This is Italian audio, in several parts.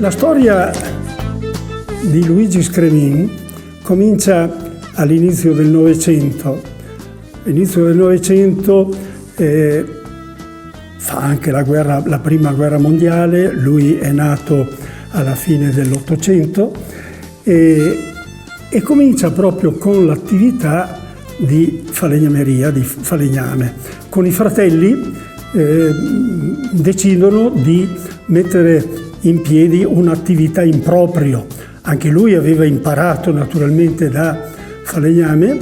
La storia di Luigi Scremin comincia all'inizio del Novecento. All'inizio del Novecento fa anche la prima guerra mondiale, lui è nato alla fine dell'Ottocento e comincia proprio con l'attività di falegnameria, di falegname. Con i fratelli decidono di mettere in piedi un'attività in proprio. Anche lui aveva imparato naturalmente da falegname,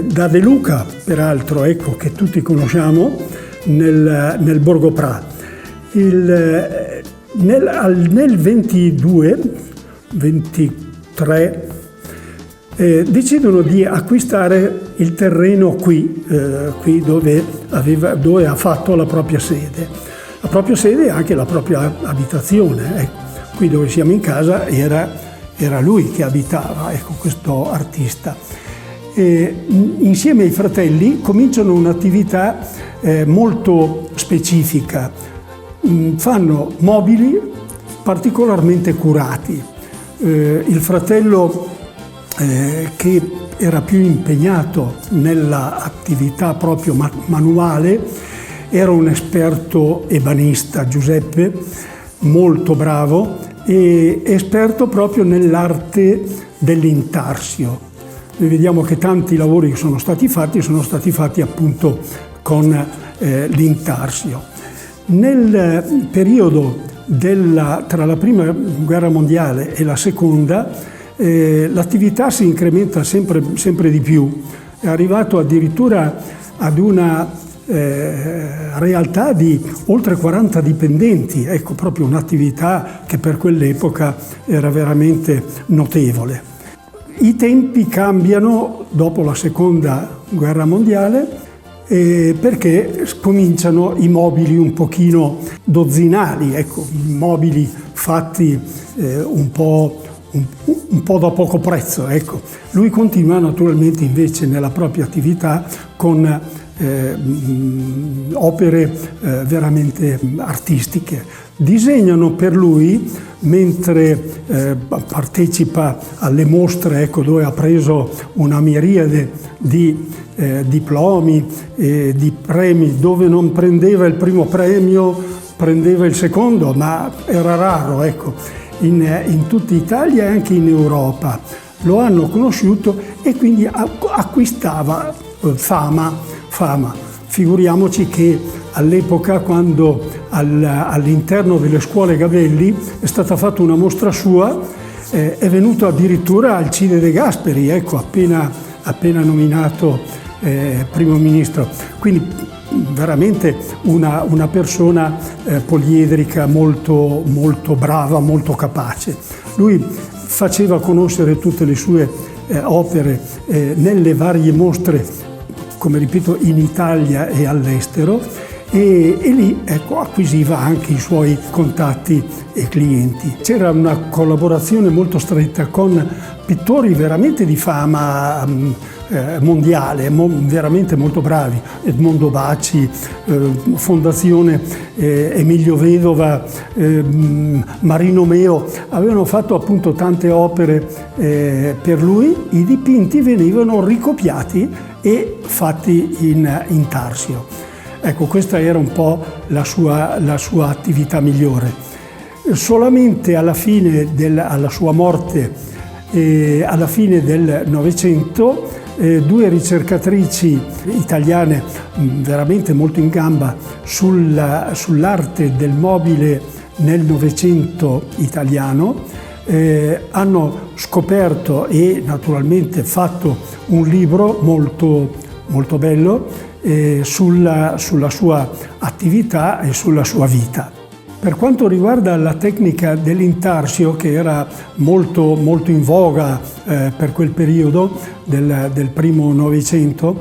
da De Luca, peraltro, ecco, che tutti conosciamo, nel Borgo Pra. Nel 23 decidono di acquistare il terreno qui dove ha fatto la propria sede. La propria sede e anche la propria abitazione. Ecco, qui dove siamo in casa era lui che abitava, ecco, questo artista. Insieme ai fratelli cominciano un'attività molto specifica. Fanno mobili particolarmente curati. Il fratello che era più impegnato nell'attività proprio manuale era un esperto ebanista, Giuseppe, molto bravo e esperto proprio nell'arte dell'intarsio. Noi vediamo che tanti lavori che sono stati fatti appunto con l'intarsio. Nel periodo tra la prima guerra mondiale e la seconda, l'attività si incrementa sempre di più. È arrivato addirittura ad una realtà di oltre 40 dipendenti, ecco, proprio un'attività che per quell'epoca era veramente notevole. I tempi cambiano dopo la seconda guerra mondiale perché cominciano i mobili un pochino dozzinali, ecco, mobili fatti un po' da poco prezzo, ecco. Lui continua naturalmente invece nella propria attività con opere veramente artistiche. Disegnano per lui mentre partecipa alle mostre, ecco, dove ha preso una miriade di diplomi e di premi, dove non prendeva il primo premio, prendeva il secondo, ma era raro, ecco. In tutta Italia e anche in Europa lo hanno conosciuto e quindi acquistava fama. Figuriamoci che all'epoca, quando all'interno delle scuole Gabelli è stata fatta una mostra sua, è venuto addirittura Alcide De Gasperi, ecco, appena nominato primo ministro. Quindi veramente una persona poliedrica, molto, molto brava, molto capace. Lui faceva conoscere tutte le sue opere nelle varie mostre, come ripeto, in Italia e all'estero, e lì, ecco, acquisiva anche i suoi contatti e clienti. C'era una collaborazione molto stretta con pittori veramente di fama mondiale, veramente molto bravi. Edmondo Bacci, Fondazione Emilio Vedova, Marino Meo, avevano fatto appunto tante opere per lui. I dipinti venivano ricopiati e fatti in intarsio. Ecco, questa era un po' la sua attività migliore. Solamente alla sua morte, alla fine del Novecento, due ricercatrici italiane veramente molto in gamba sull'arte del mobile nel Novecento italiano, hanno scoperto e naturalmente fatto un libro molto, molto bello sulla sua attività e sulla sua vita. Per quanto riguarda la tecnica dell'intarsio, che era molto, molto in voga per quel periodo del primo Novecento,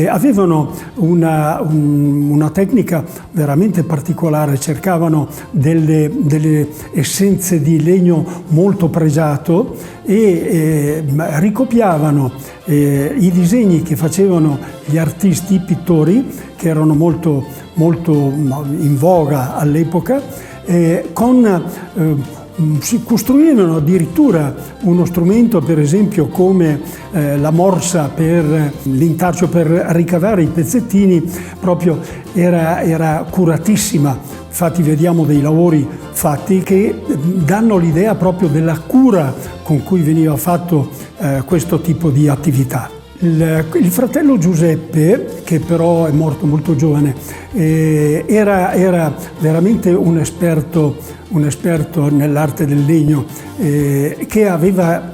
avevano una tecnica veramente particolare. Cercavano delle essenze di legno molto pregiato e ricopiavano i disegni che facevano gli artisti, i pittori, che erano molto in voga all'epoca, si costruivano addirittura uno strumento, per esempio, come la morsa per l'intarcio per ricavare i pezzettini, proprio era curatissima. Infatti vediamo dei lavori fatti che danno l'idea proprio della cura con cui veniva fatto questo tipo di attività. Il fratello Giuseppe, che però è morto molto giovane, era veramente un esperto nell'arte del legno, che aveva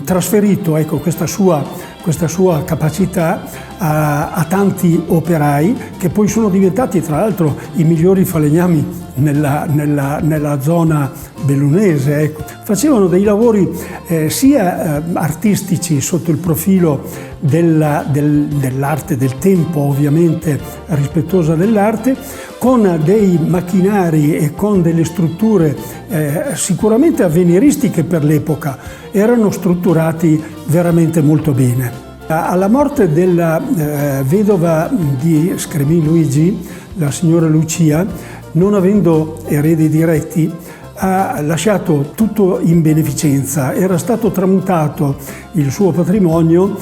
trasferito, ecco, questa sua capacità a tanti operai che poi sono diventati tra l'altro i migliori falegnami nella zona bellunese. Ecco. Facevano dei lavori sia artistici sotto il profilo dell'arte del tempo, ovviamente rispettosa dell'arte, con dei macchinari e con delle strutture sicuramente avveniristiche per l'epoca. Erano strutturati veramente molto bene. Alla morte della vedova di Scremin Luigi, la signora Lucia, non avendo eredi diretti, ha lasciato tutto in beneficenza. Era stato tramutato il suo patrimonio,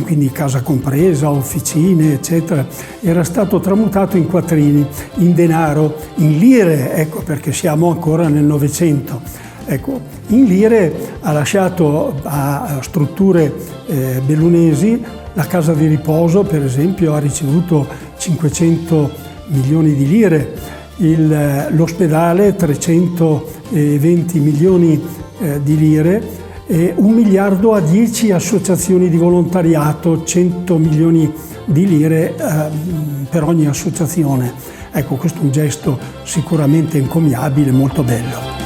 quindi casa compresa, officine, eccetera, era stato tramutato in quattrini, in denaro, in lire, ecco, perché siamo ancora nel Novecento. Ecco, in lire ha lasciato a strutture bellunesi la casa di riposo, per esempio, ha ricevuto 500 milioni di lire, l'ospedale 320 milioni di lire, e 1 miliardo a 10 associazioni di volontariato, 100 milioni di lire per ogni associazione. Ecco, questo è un gesto sicuramente encomiabile, molto bello.